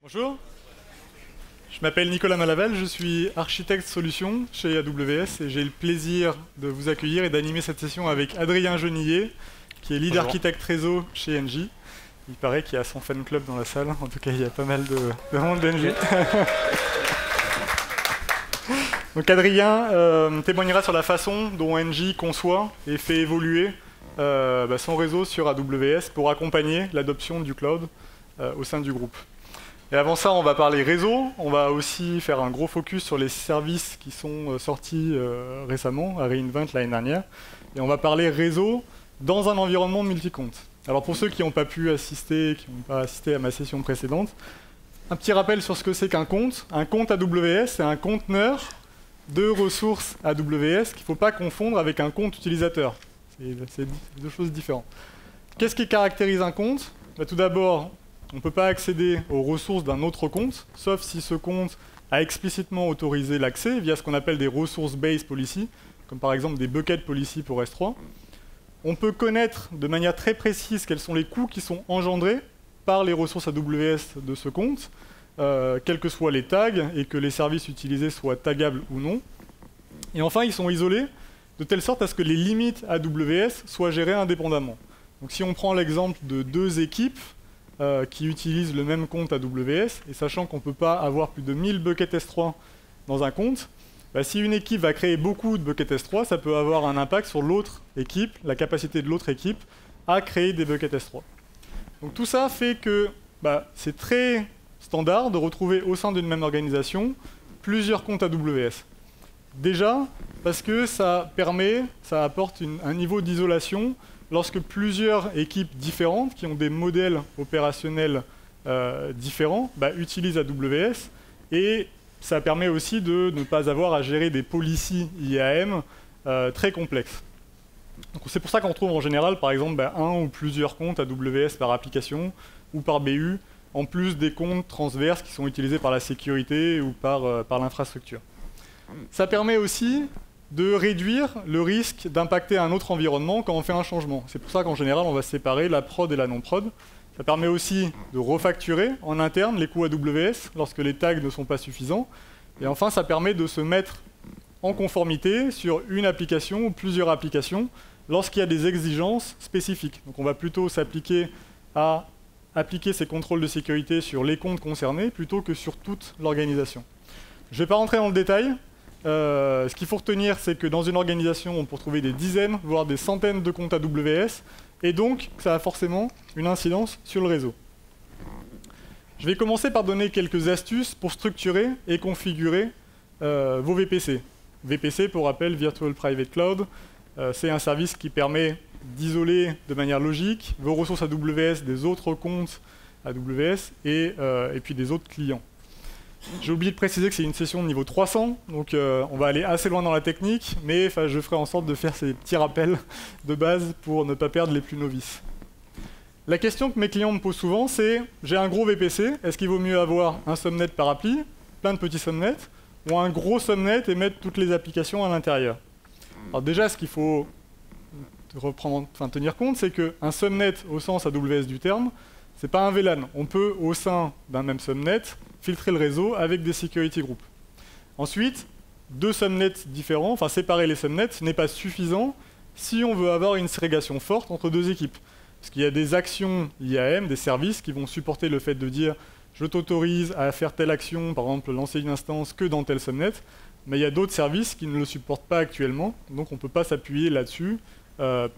Bonjour, je m'appelle Nicolas Malavel, je suis architecte solution chez AWS et j'ai le plaisir de vous accueillir et d'animer cette session avec Adrien Genillet, qui est lead architecte réseau chez Engie. Il paraît qu'il y a son fan club dans la salle, en tout cas il y a pas mal de monde d'Engie. Donc Adrien témoignera sur la façon dont Engie conçoit et fait évoluer son réseau sur AWS pour accompagner l'adoption du cloud au sein du groupe. Et avant ça, on va parler réseau, on va aussi faire un gros focus sur les services qui sont sortis récemment, à reInvent l'année dernière, et on va parler réseau dans un environnement multi-compte. Alors pour ceux qui n'ont pas pu assister, qui n'ont pas assisté à ma session précédente, un petit rappel sur ce que c'est qu'un compte. Un compte AWS, c'est un conteneur de ressources AWS qu'il ne faut pas confondre avec un compte utilisateur. C'est deux choses différentes. Qu'est-ce qui caractérise un compte? Tout d'abord, on ne peut pas accéder aux ressources d'un autre compte, sauf si ce compte a explicitement autorisé l'accès via ce qu'on appelle des resource-based policy, comme par exemple des bucket policy pour S3. On peut connaître de manière très précise quels sont les coûts qui sont engendrés par les ressources AWS de ce compte, quels que soient les tags, et que les services utilisés soient tagables ou non. Et enfin, ils sont isolés de telle sorte à ce que les limites AWS soient gérées indépendamment. Donc si on prend l'exemple de deux équipes qui utilisent le même compte AWS, et sachant qu'on ne peut pas avoir plus de 1000 buckets S3 dans un compte, si une équipe va créer beaucoup de buckets S3, ça peut avoir un impact sur l'autre équipe, la capacité de l'autre équipe à créer des buckets S3. Donc tout ça fait que c'est très standard de retrouver au sein d'une même organisation plusieurs comptes AWS. Déjà, parce que ça apporte un niveau d'isolation lorsque plusieurs équipes différentes, qui ont des modèles opérationnels différents, utilisent AWS, et ça permet aussi de ne pas avoir à gérer des policies IAM très complexes. C'est pour ça qu'on trouve en général, par exemple, un ou plusieurs comptes AWS par application ou par BU, en plus des comptes transverses qui sont utilisés par la sécurité ou par l'infrastructure. Ça permet aussi de réduire le risque d'impacter un autre environnement quand on fait un changement. C'est pour ça qu'en général, on va séparer la prod et la non-prod. Ça permet aussi de refacturer en interne les coûts AWS lorsque les tags ne sont pas suffisants. Et enfin, ça permet de se mettre en conformité sur une application ou plusieurs applications lorsqu'il y a des exigences spécifiques. Donc on va plutôt s'appliquer à appliquer ces contrôles de sécurité sur les comptes concernés plutôt que sur toute l'organisation. Je ne vais pas rentrer dans le détail. Ce qu'il faut retenir, c'est que dans une organisation, on peut trouver des dizaines, voire des centaines de comptes AWS, et donc ça a forcément une incidence sur le réseau. Je vais commencer par donner quelques astuces pour structurer et configurer vos VPC. VPC, pour rappel, Virtual Private Cloud, c'est un service qui permet d'isoler de manière logique vos ressources AWS des autres comptes AWS et puis des autres clients. J'ai oublié de préciser que c'est une session de niveau 300, donc on va aller assez loin dans la technique, mais je ferai en sorte de faire ces petits rappels de base pour ne pas perdre les plus novices. La question que mes clients me posent souvent, c'est j'ai un gros VPC, est-ce qu'il vaut mieux avoir un subnet par appli, plein de petits subnets, ou un gros subnet et mettre toutes les applications à l'intérieur? Alors déjà, ce qu'il faut tenir compte, c'est qu'un subnet au sens AWS du terme, c'est pas un VLAN. On peut, au sein d'un même subnet, filtrer le réseau avec des security groups. Ensuite, deux subnets différents, séparer les subnets, ce n'est pas suffisant si on veut avoir une ségrégation forte entre deux équipes. Parce qu'il y a des actions IAM, des services qui vont supporter le fait de dire je t'autorise à faire telle action, par exemple lancer une instance que dans tel subnet, mais il y a d'autres services qui ne le supportent pas actuellement, donc on ne peut pas s'appuyer là-dessus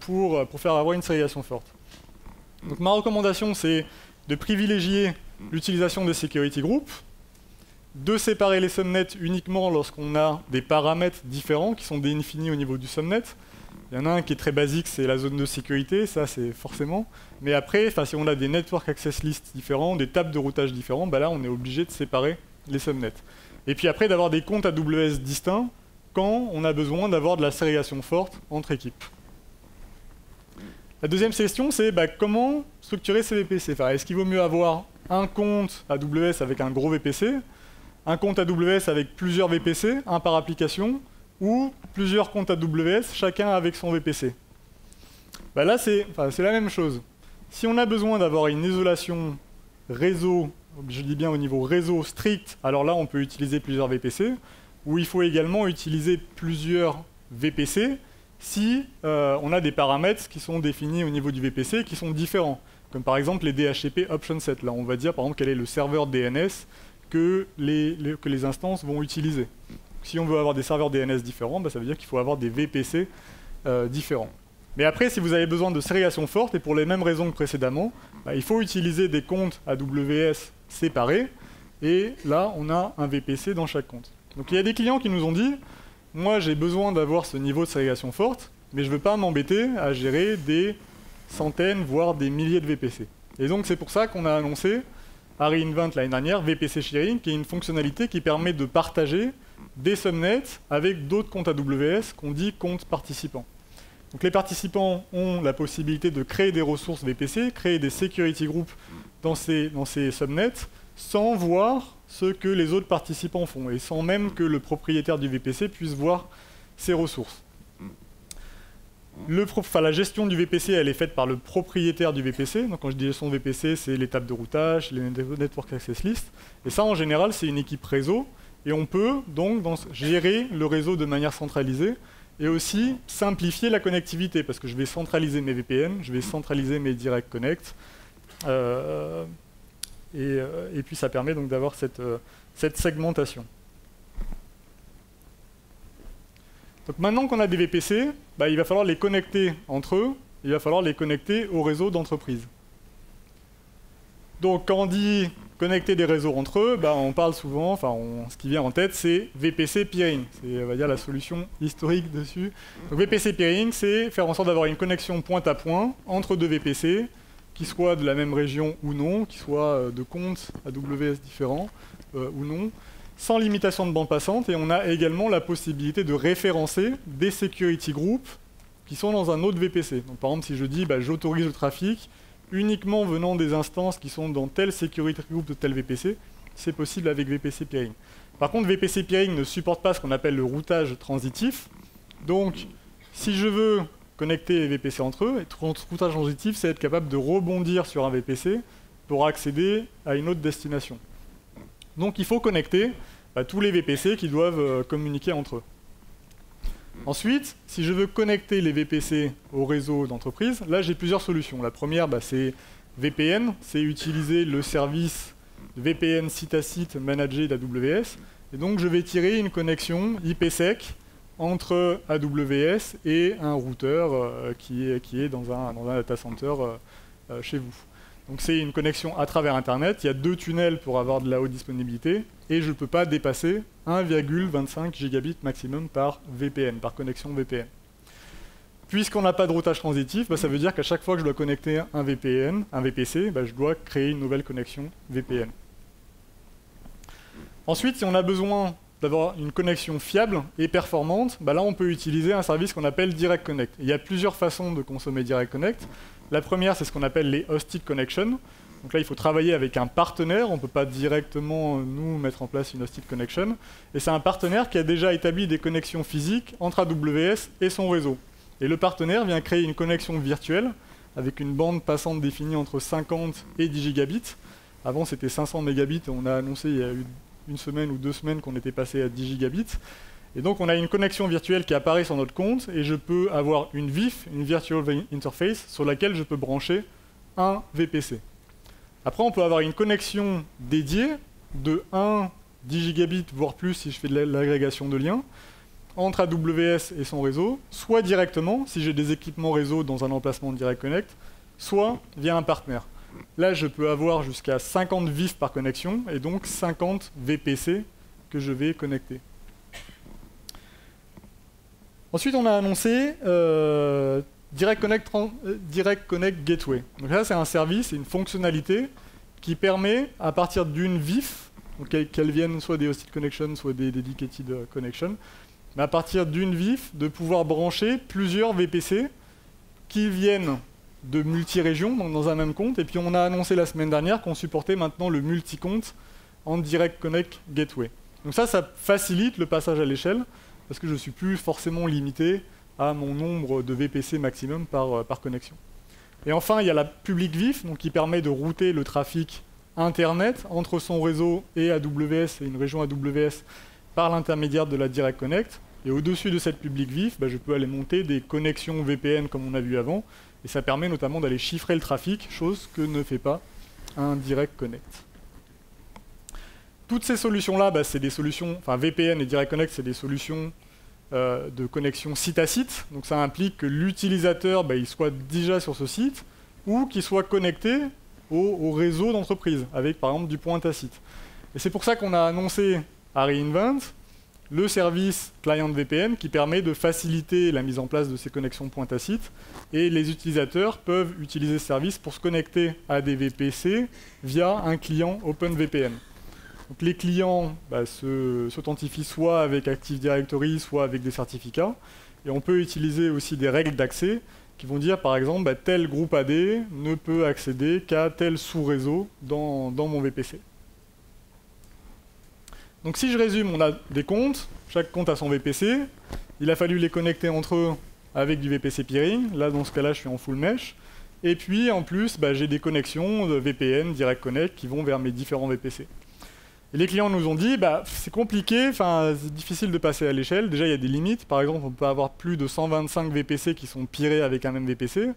pour faire avoir une ségrégation forte. Donc ma recommandation, c'est de privilégier l'utilisation des security groups, de séparer les subnets uniquement lorsqu'on a des paramètres différents qui sont définis au niveau du subnet. Il y en a un qui est très basique, c'est la zone de sécurité, ça c'est forcément. Mais après, si on a des network access lists différents, des tables de routage différents, là on est obligé de séparer les subnets. Et puis après, d'avoir des comptes AWS distincts quand on a besoin d'avoir de la ségrégation forte entre équipes. La deuxième question, c'est comment structurer ces VPC. Est-ce qu'il vaut mieux avoir un compte AWS avec un gros VPC, un compte AWS avec plusieurs VPC, un par application, ou plusieurs comptes AWS, chacun avec son VPC? Là, c'est la même chose. Si on a besoin d'avoir une isolation réseau je dis bien au niveau réseau strict, alors là on peut utiliser plusieurs VPC, ou il faut également utiliser plusieurs VPC si on a des paramètres qui sont définis au niveau du VPC qui sont différents, comme par exemple les DHCP option set. Là on va dire par exemple quel est le serveur DNS que les instances vont utiliser. Si on veut avoir des serveurs DNS différents, bah, ça veut dire qu'il faut avoir des VPC différents. Mais après, si vous avez besoin de ségrégation forte, et pour les mêmes raisons que précédemment, bah, il faut utiliser des comptes AWS séparés, et là, on a un VPC dans chaque compte. Donc il y a des clients qui nous ont dit, moi j'ai besoin d'avoir ce niveau de ségrégation forte, mais je ne veux pas m'embêter à gérer des centaines, voire des milliers de VPC. Et donc c'est pour ça qu'on a annoncé à reInvent l'année dernière VPC Sharing, qui est une fonctionnalité qui permet de partager des subnets avec d'autres comptes AWS qu'on dit comptes participants. Donc les participants ont la possibilité de créer des ressources VPC, créer des security groups dans ces subnets, sans voir ce que les autres participants font, et sans même que le propriétaire du VPC puisse voir ces ressources. La gestion du VPC, elle est faite par le propriétaire du VPC. Donc quand je dis gestion de VPC, c'est l'étape de routage, les network access list. Et ça, en général, c'est une équipe réseau. Et on peut donc gérer le réseau de manière centralisée et aussi simplifier la connectivité, parce que je vais centraliser mes VPN, je vais centraliser mes direct connect. Et puis ça permet donc d'avoir cette segmentation. Donc maintenant qu'on a des VPC, bah, il va falloir les connecter entre eux, il va falloir les connecter au réseau d'entreprise. Donc quand on dit connecter des réseaux entre eux, bah, on parle souvent, ce qui vient en tête, c'est VPC peering. C'est, on va dire, la solution historique dessus. Donc VPC peering, c'est faire en sorte d'avoir une connexion point à point entre deux VPC, qui soient de la même région ou non, qui soient de comptes AWS différents ou non, sans limitation de bande passante. Et on a également la possibilité de référencer des security groups qui sont dans un autre VPC. Donc par exemple, si je dis bah, j'autorise le trafic uniquement venant des instances qui sont dans tel security group de tel VPC, c'est possible avec VPC peering. Par contre, VPC peering ne supporte pas ce qu'on appelle le routage transitif. Donc, si je veux connecter les VPC entre eux, et routage transitif, c'est être capable de rebondir sur un VPC pour accéder à une autre destination. Donc, il faut connecter tous les VPC qui doivent communiquer entre eux. Ensuite, si je veux connecter les VPC au réseau d'entreprise, là j'ai plusieurs solutions. La première, c'est VPN, c'est utiliser le service VPN site à site managé d'AWS. Et donc je vais tirer une connexion IPsec entre AWS et un routeur qui est dans un data center chez vous. Donc c'est une connexion à travers Internet, il y a 2 tunnels pour avoir de la haute disponibilité, et je ne peux pas dépasser 1,25 gigabits maximum par VPN, par connexion VPN. Puisqu'on n'a pas de routage transitif, ça veut dire qu'à chaque fois que je dois connecter un VPC, je dois créer une nouvelle connexion VPN. Ensuite, si on a besoin d'avoir une connexion fiable et performante, là on peut utiliser un service qu'on appelle Direct Connect. Il y a plusieurs façons de consommer Direct Connect. La première, c'est ce qu'on appelle les hosted connections. Donc là, il faut travailler avec un partenaire. On ne peut pas directement, nous, mettre en place une hosted connection. Et c'est un partenaire qui a déjà établi des connexions physiques entre AWS et son réseau. Et le partenaire vient créer une connexion virtuelle avec une bande passante définie entre 50 et 10 gigabits. Avant, c'était 500 mégabits. On a annoncé il y a eu 1 semaine ou 2 semaines qu'on était passé à 10 gigabits. Et donc on a une connexion virtuelle qui apparaît sur notre compte et je peux avoir une VIF, une Virtual Interface, sur laquelle je peux brancher un VPC. Après on peut avoir une connexion dédiée de 10 gigabits, voire plus si je fais de l'agrégation de liens, entre AWS et son réseau, soit directement, si j'ai des équipements réseau dans un emplacement de Direct Connect, soit via un partenaire. Là je peux avoir jusqu'à 50 VIF par connexion et donc 50 VPC que je vais connecter. Ensuite, on a annoncé Direct Connect Gateway. Donc là, c'est un service, c'est une fonctionnalité qui permet, à partir d'une VIF, qu'elles viennent soit des hosted connections, soit des dedicated connections, mais à partir d'une VIF, de pouvoir brancher plusieurs VPC qui viennent de multi-régions, donc dans un même compte. Et puis, on a annoncé la semaine dernière qu'on supportait maintenant le multi-compte en Direct Connect Gateway. Donc ça facilite le passage à l'échelle, parce que je ne suis plus forcément limité à mon nombre de VPC maximum par connexion. Et enfin, il y a la public VIF, donc qui permet de router le trafic Internet entre son réseau et AWS et une région AWS par l'intermédiaire de la Direct Connect. Et au-dessus de cette public vif, je peux aller monter des connexions VPN comme on a vu avant. Et ça permet notamment d'aller chiffrer le trafic, chose que ne fait pas un Direct Connect. Toutes ces solutions-là, c'est des solutions, enfin VPN et Direct Connect, c'est des solutions de connexion site à site. Donc ça implique que l'utilisateur il soit déjà sur ce site ou qu'il soit connecté au réseau d'entreprise, avec par exemple du point à site. Et c'est pour ça qu'on a annoncé à reInvent le service Client VPN qui permet de faciliter la mise en place de ces connexions point à site. Et les utilisateurs peuvent utiliser ce service pour se connecter à des VPC via un client OpenVPN. Donc les clients s'authentifient soit avec Active Directory, soit avec des certificats. Et on peut utiliser aussi des règles d'accès qui vont dire, par exemple, tel groupe AD ne peut accéder qu'à tel sous-réseau dans mon VPC. Donc si je résume, on a des comptes, chaque compte a son VPC. Il a fallu les connecter entre eux avec du VPC peering. Là, dans ce cas-là, je suis en full mesh. Et puis, en plus, j'ai des connexions de VPN, Direct Connect, qui vont vers mes différents VPC. Et les clients nous ont dit, c'est compliqué, c'est difficile de passer à l'échelle. Déjà, il y a des limites. Par exemple, on peut avoir plus de 125 VPC qui sont peerés avec un même VPC.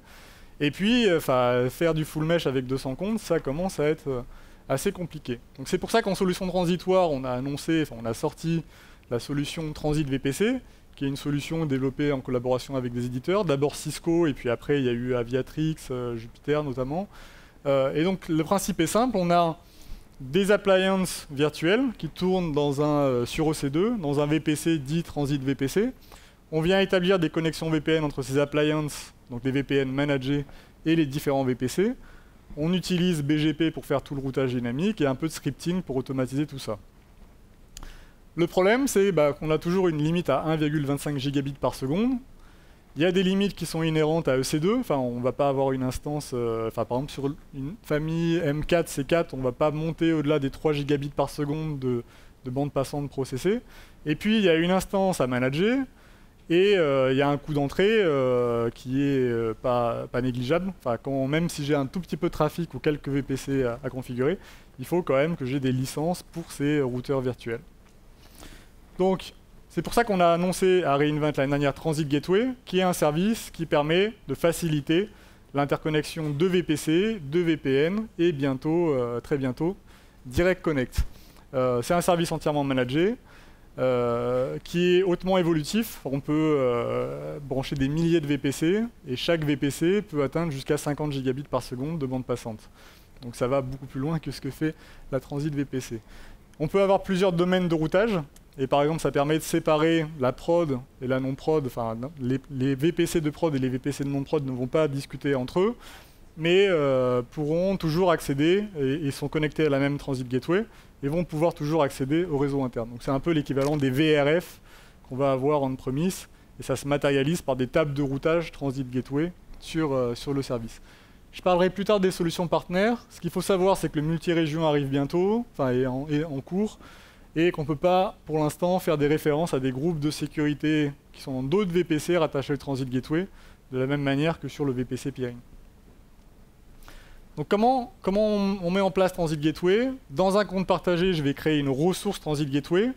Et puis, faire du full mesh avec 200 comptes, ça commence à être assez compliqué. Donc c'est pour ça qu'en solution transitoire, on a sorti la solution Transit VPC, qui est une solution développée en collaboration avec des éditeurs. D'abord Cisco, et puis après, il y a eu Aviatrix, Jupyter notamment. Et donc, le principe est simple. On a des appliances virtuelles qui tournent sur EC2, dans un VPC dit Transit VPC. On vient établir des connexions VPN entre ces appliances, donc des VPN managés, et les différents VPC. On utilise BGP pour faire tout le routage dynamique et un peu de scripting pour automatiser tout ça. Le problème, c'est qu'on a toujours une limite à 1,25 gigabits par seconde. Il y a des limites qui sont inhérentes à EC2. On ne va pas avoir une instance... par exemple, sur une famille M4, C4, on ne va pas monter au-delà des 3 gigabits par seconde de bande passante processée. Et puis, il y a une instance à manager. Et il y a un coût d'entrée qui est pas négligeable. Même si j'ai un tout petit peu de trafic ou quelques VPC à configurer, il faut quand même que j'ai des licences pour ces routeurs virtuels. Donc, c'est pour ça qu'on a annoncé à reInvent l'année dernière Transit Gateway, qui est un service qui permet de faciliter l'interconnexion de VPC, de VPN et bientôt, très bientôt, Direct Connect. C'est un service entièrement managé. Qui est hautement évolutif. On peut brancher des milliers de VPC et chaque VPC peut atteindre jusqu'à 50 gigabits par seconde de bande passante. Donc ça va beaucoup plus loin que ce que fait la Transit VPC. On peut avoir plusieurs domaines de routage et par exemple ça permet de séparer la prod et la non-prod. Les VPC de prod et les VPC de non-prod ne vont pas discuter entre eux, mais pourront toujours accéder et sont connectés à la même Transit Gateway et vont pouvoir toujours accéder au réseau interne. Donc c'est un peu l'équivalent des VRF qu'on va avoir on-premise, et ça se matérialise par des tables de routage Transit Gateway sur le service. Je parlerai plus tard des solutions partenaires. Ce qu'il faut savoir, c'est que le multi-région arrive bientôt, est en cours, et qu'on ne peut pas, pour l'instant, faire des références à des groupes de sécurité qui sont dans d'autres VPC rattachés au Transit Gateway, de la même manière que sur le VPC peering. Donc comment on met en place Transit Gateway? Dans un compte partagé, je vais créer une ressource Transit Gateway.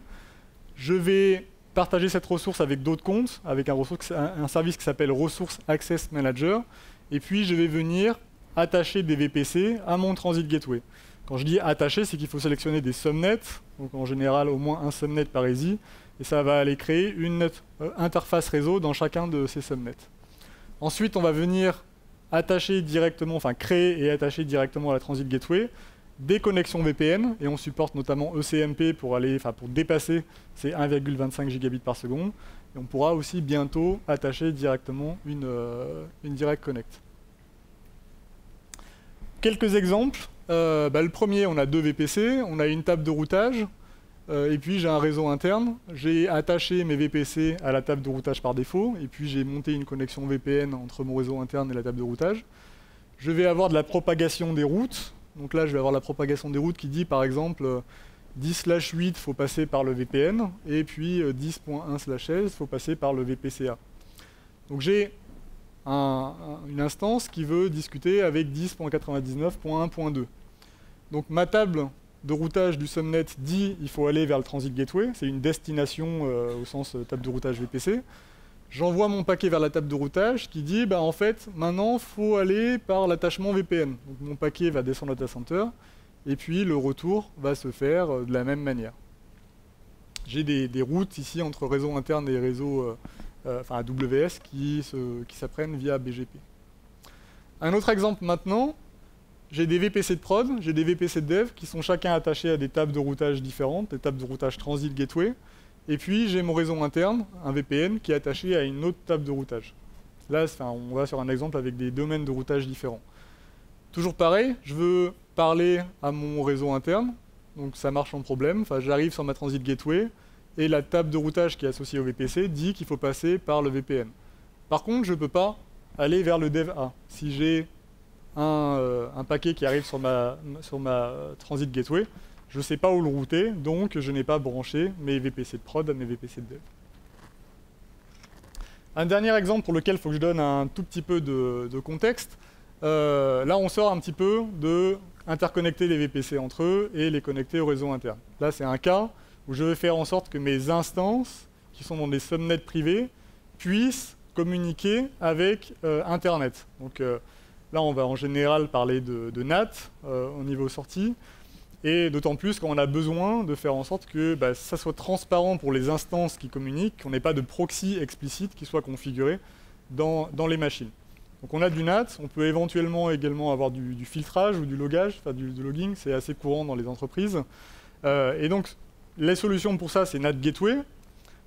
Je vais partager cette ressource avec d'autres comptes, avec un service qui s'appelle Resource Access Manager. Et puis je vais venir attacher des VPC à mon Transit Gateway. Quand je dis attacher, c'est qu'il faut sélectionner des subnets, donc en général au moins un subnet par ESI, et ça va aller créer une interface réseau dans chacun de ces subnets. Ensuite, on va venir attacher directement, créer et attacher directement à la Transit Gateway des connexions VPN, et on supporte notamment ECMP pour dépasser ces 1,25 gigabits par seconde, et on pourra aussi bientôt attacher directement une Direct Connect. Quelques exemples. Le premier, on a 2 VPC, on a une table de routage, et puis j'ai un réseau interne. J'ai attaché mes VPC à la table de routage par défaut, et puis j'ai monté une connexion VPN entre mon réseau interne et la table de routage. Je vais avoir de la propagation des routes. Donc là, je vais avoir la propagation des routes qui dit, par exemple, 10/8, il faut passer par le VPN, et puis 10.1/16, il faut passer par le VPCA. Donc j'ai une instance qui veut discuter avec 10.99.1.2. Donc ma table de routage du subnet dit il faut aller vers le transit gateway, c'est une destination au sens table de routage VPC. J'envoie mon paquet vers la table de routage qui dit en fait maintenant il faut aller par l'attachement VPN. Donc mon paquet va descendre au data center et puis le retour va se faire de la même manière. J'ai des routes ici entre réseau interne et réseau AWS qui s'apprennent via BGP. Un autre exemple maintenant, j'ai des VPC de prod, j'ai des VPC de dev qui sont chacun attachés à des tables de routage différentes, des tables de routage transit gateway, et puis j'ai mon réseau interne, un VPN, qui est attaché à une autre table de routage. Là, on va sur un exemple avec des domaines de routage différents. Toujours pareil, je veux parler à mon réseau interne, donc ça marche sans problème. Enfin, j'arrive sur ma transit gateway, et la table de routage qui est associée au VPC dit qu'il faut passer par le VPN. Par contre, je ne peux pas aller vers le dev A. Si j'ai un paquet qui arrive sur ma transit gateway, je ne sais pas où le router, donc je n'ai pas branché mes VPC de prod à mes VPC de dev. Un dernier exemple pour lequel il faut que je donne un tout petit peu de contexte. Là, on sort un petit peu de interconnecter les VPC entre eux et les connecter au réseau interne. Là, c'est un cas où je vais faire en sorte que mes instances, qui sont dans des subnets privés, puissent communiquer avec Internet. Donc là, on va en général parler de NAT au niveau sortie. Et d'autant plus quand on a besoin de faire en sorte que ça soit transparent pour les instances qui communiquent, qu'on n'ait pas de proxy explicite qui soit configuré dans les machines. Donc on a du NAT, on peut éventuellement également avoir du filtrage ou du logage, enfin du logging, c'est assez courant dans les entreprises. Et donc les solutions pour ça, c'est NAT Gateway.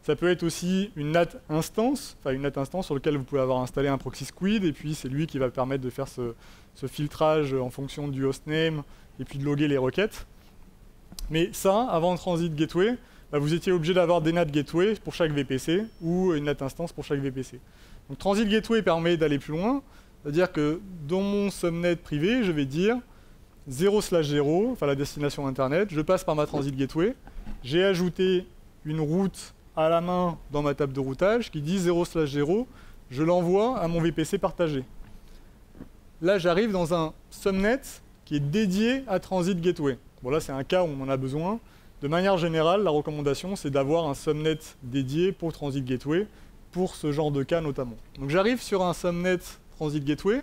Ça peut être aussi une NAT instance, enfin une NAT instance sur laquelle vous pouvez avoir installé un proxy squid, et puis c'est lui qui va permettre de faire ce filtrage en fonction du hostname, et puis de loguer les requêtes. Mais ça, avant le transit gateway, vous étiez obligé d'avoir des NAT gateway pour chaque VPC, ou une NAT instance pour chaque VPC. Donc transit gateway permet d'aller plus loin, c'est-à-dire que dans mon subnet privé, je vais dire 0/0, enfin la destination internet, je passe par ma transit gateway, j'ai ajouté une route à la main dans ma table de routage qui dit 0/0, je l'envoie à mon VPC partagé. Là, j'arrive dans un subnet qui est dédié à transit gateway. Bon, là, c'est un cas où on en a besoin. De manière générale, la recommandation, c'est d'avoir un subnet dédié pour transit gateway, pour ce genre de cas notamment. Donc j'arrive sur un subnet transit gateway,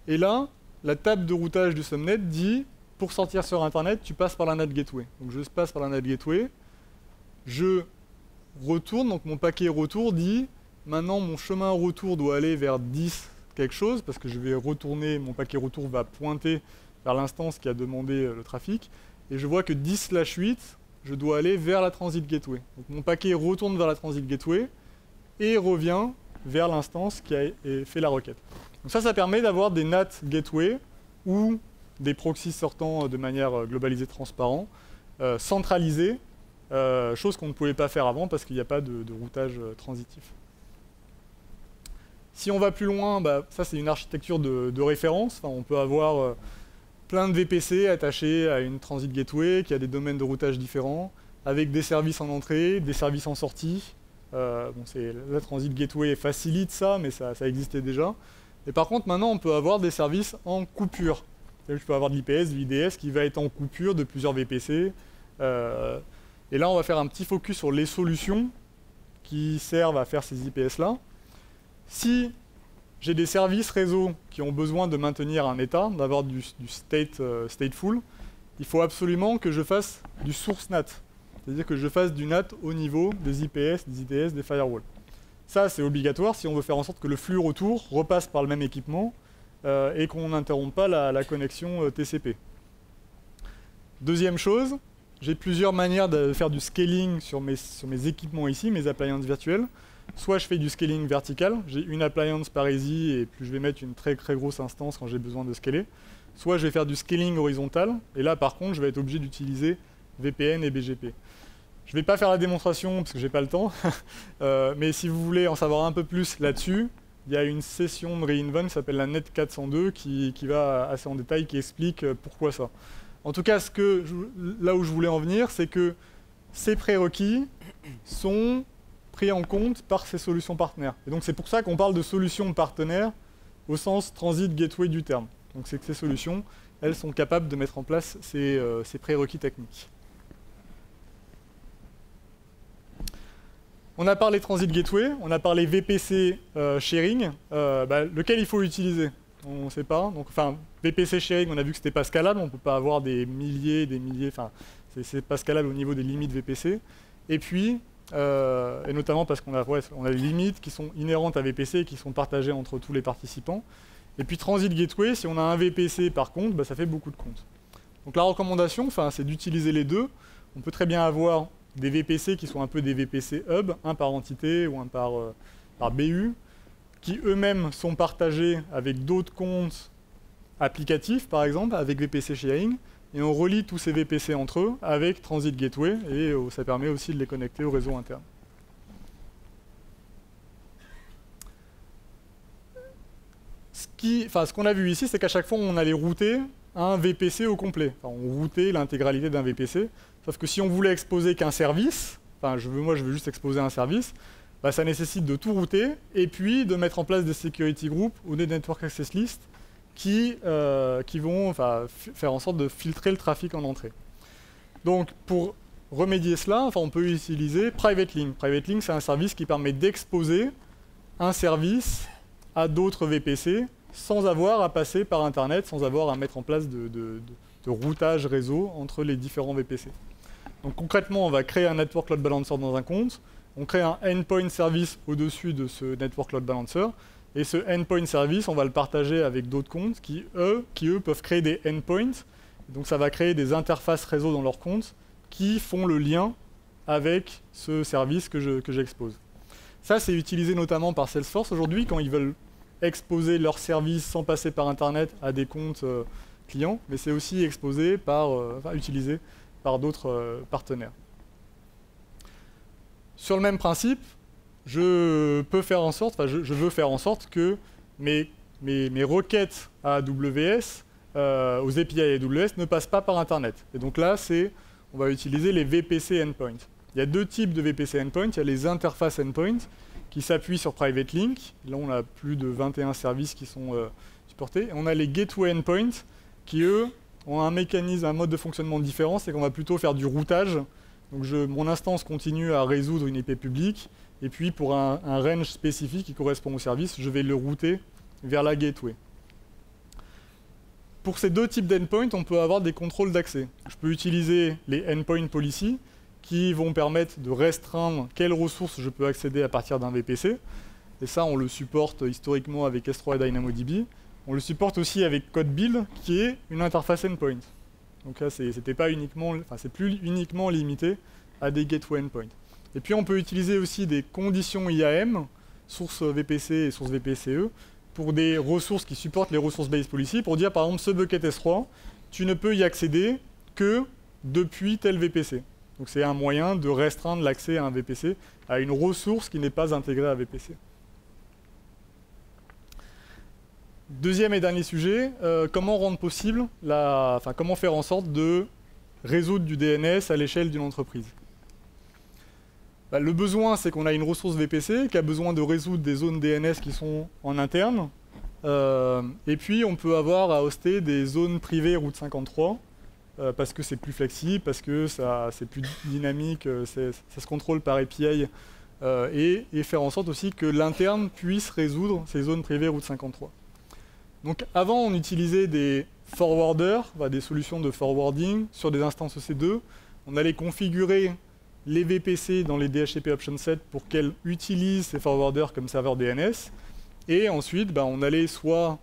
et là, la table de routage du subnet dit, pour sortir sur Internet, tu passes par la NAT gateway. Donc je passe par la NAT gateway, je retourne, donc mon paquet retour dit, maintenant mon chemin retour doit aller vers 10 quelque chose, parce que je vais retourner, mon paquet retour va pointer vers l'instance qui a demandé le trafic, et je vois que 10/8, je dois aller vers la transit gateway. Donc mon paquet retourne vers la transit gateway, et revient vers l'instance qui a fait la requête. Donc ça permet d'avoir des NAT gateway, ou des proxys sortant de manière globalisée transparent, centralisés, chose qu'on ne pouvait pas faire avant parce qu'il n'y a pas de routage transitif. Si on va plus loin, ça c'est une architecture de référence. Enfin, on peut avoir plein de VPC attachés à une transit gateway qui a des domaines de routage différents, avec des services en entrée, des services en sortie. La transit gateway facilite ça, mais ça existait déjà. Et par contre, maintenant, on peut avoir des services en coupure. Je peux avoir de l'IPS, de l'IDS qui va être en coupure de plusieurs VPC. Et là, on va faire un petit focus sur les solutions qui servent à faire ces IPS-là. Si j'ai des services réseau qui ont besoin de maintenir un état, d'avoir du stateful, il faut absolument que je fasse du source NAT. C'est-à-dire que je fasse du NAT au niveau des IPS, des IDS, des firewalls. Ça, c'est obligatoire si on veut faire en sorte que le flux retour repasse par le même équipement et qu'on n'interrompt pas la connexion TCP. Deuxième chose, j'ai plusieurs manières de faire du scaling sur mes équipements ici, mes appliances virtuelles. Soit je fais du scaling vertical, j'ai une appliance par easy et puis je vais mettre une très très grosse instance quand j'ai besoin de scaler. Soit je vais faire du scaling horizontal, et là par contre je vais être obligé d'utiliser VPN et BGP. Je ne vais pas faire la démonstration parce que j'ai pas le temps, mais si vous voulez en savoir un peu plus là-dessus, il y a une session de reInvent qui s'appelle la Net 402 qui va assez en détail, qui explique pourquoi ça. En tout cas, là où je voulais en venir, c'est que ces prérequis sont pris en compte par ces solutions partenaires. Et donc c'est pour ça qu'on parle de solutions partenaires au sens transit gateway du terme. Donc c'est que ces solutions, elles sont capables de mettre en place ces prérequis techniques. On a parlé Transit Gateway, on a parlé VPC sharing, lequel il faut utiliser. On ne sait pas. Donc, enfin, VPC sharing, on a vu que c'était pas scalable, on ne peut pas avoir des milliers, enfin, c'est pas scalable au niveau des limites VPC. Et puis, et notamment parce qu'on a des limites qui sont inhérentes à VPC et qui sont partagées entre tous les participants. Et puis Transit Gateway, si on a un VPC par compte, ça fait beaucoup de comptes. Donc la recommandation, c'est d'utiliser les deux. On peut très bien avoir des VPC qui sont un peu des VPC hub, un par entité ou un par BU, qui eux-mêmes sont partagés avec d'autres comptes applicatifs, par exemple, avec VPC sharing, et on relie tous ces VPC entre eux avec Transit Gateway, et ça permet aussi de les connecter au réseau interne. Ce qu'on a vu ici, c'est qu'à chaque fois, on allait router un VPC au complet. Enfin, on routait l'intégralité d'un VPC, sauf que si on voulait exposer qu'un service, moi je veux juste exposer un service, ça nécessite de tout router, et puis de mettre en place des security groups ou des network access lists qui vont faire en sorte de filtrer le trafic en entrée. Donc pour remédier cela, on peut utiliser Private Link. Private Link, c'est un service qui permet d'exposer un service à d'autres VPC sans avoir à passer par Internet, sans avoir à mettre en place de routage réseau entre les différents VPC. Donc concrètement, on va créer un Network Load Balancer dans un compte, on crée un endpoint service au-dessus de ce Network Load Balancer, et ce endpoint service, on va le partager avec d'autres comptes qui, eux, peuvent créer des endpoints. Donc ça va créer des interfaces réseau dans leur compte qui font le lien avec ce service que j'expose. Ça, c'est utilisé notamment par Salesforce aujourd'hui quand ils veulent exposer leurs services sans passer par Internet à des comptes clients, mais c'est aussi utilisé par d'autres partenaires. Sur le même principe, je veux faire en sorte que mes requêtes à AWS, aux API AWS, ne passent pas par Internet. Et donc là, on va utiliser les VPC endpoints. Il y a deux types de VPC endpoints. Il y a les interfaces endpoints qui s'appuient sur Private Link. Là, on a plus de 21 services qui sont supportés. Et on a les gateway endpoints qui, eux, ont un mode de fonctionnement différent. C'est qu'on va plutôt faire du routage. Donc mon instance continue à résoudre une IP publique. Et puis, pour un range spécifique qui correspond au service, je vais le router vers la gateway. Pour ces deux types d'endpoints, on peut avoir des contrôles d'accès. Je peux utiliser les endpoint policy qui vont permettre de restreindre quelles ressources je peux accéder à partir d'un VPC. Et ça, on le supporte historiquement avec S3 et DynamoDB. On le supporte aussi avec CodeBuild, qui est une interface endpoint. Donc là, c'est plus uniquement limité à des gateway endpoints. Et puis, on peut utiliser aussi des conditions IAM, source VPC et source VPCE, pour des ressources qui supportent les ressources-based policy, pour dire, par exemple, ce bucket S3, tu ne peux y accéder que depuis tel VPC. Donc c'est un moyen de restreindre l'accès à un VPC, à une ressource qui n'est pas intégrée à VPC. Deuxième et dernier sujet, comment rendre possible, comment faire en sorte de résoudre du DNS à l'échelle d'une entreprise. Le besoin, c'est qu'on a une ressource VPC qui a besoin de résoudre des zones DNS qui sont en interne. Et puis, on peut avoir à hoster des zones privées Route 53, parce que c'est plus flexible, parce que c'est plus dynamique, ça se contrôle par API, et faire en sorte aussi que l'interne puisse résoudre ces zones privées Route 53. Donc, avant, on utilisait des forwarders, des solutions de forwarding sur des instances EC2. On allait configurer les VPC dans les DHCP option set pour qu'elles utilisent ces forwarders comme serveur DNS. Et ensuite, on allait soit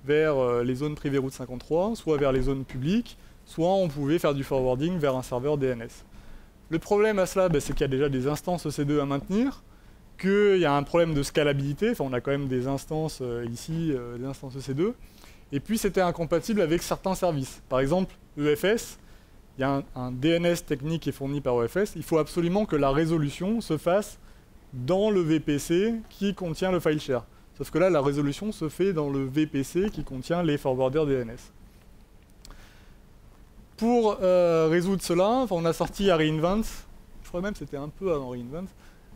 vers les zones privées Route 53, soit vers les zones publiques, soit on pouvait faire du forwarding vers un serveur DNS. Le problème à cela, c'est qu'il y a déjà des instances EC2 à maintenir, qu'il y a un problème de scalabilité, on a quand même des instances ici, des instances EC2, et puis c'était incompatible avec certains services. Par exemple, EFS, il y a un DNS technique qui est fourni par EFS, il faut absolument que la résolution se fasse dans le VPC qui contient le file share. Sauf que là, la résolution se fait dans le VPC qui contient les forwarders DNS. Pour résoudre cela, on a sorti à reInvent, je crois même que c'était un peu avant reInvent,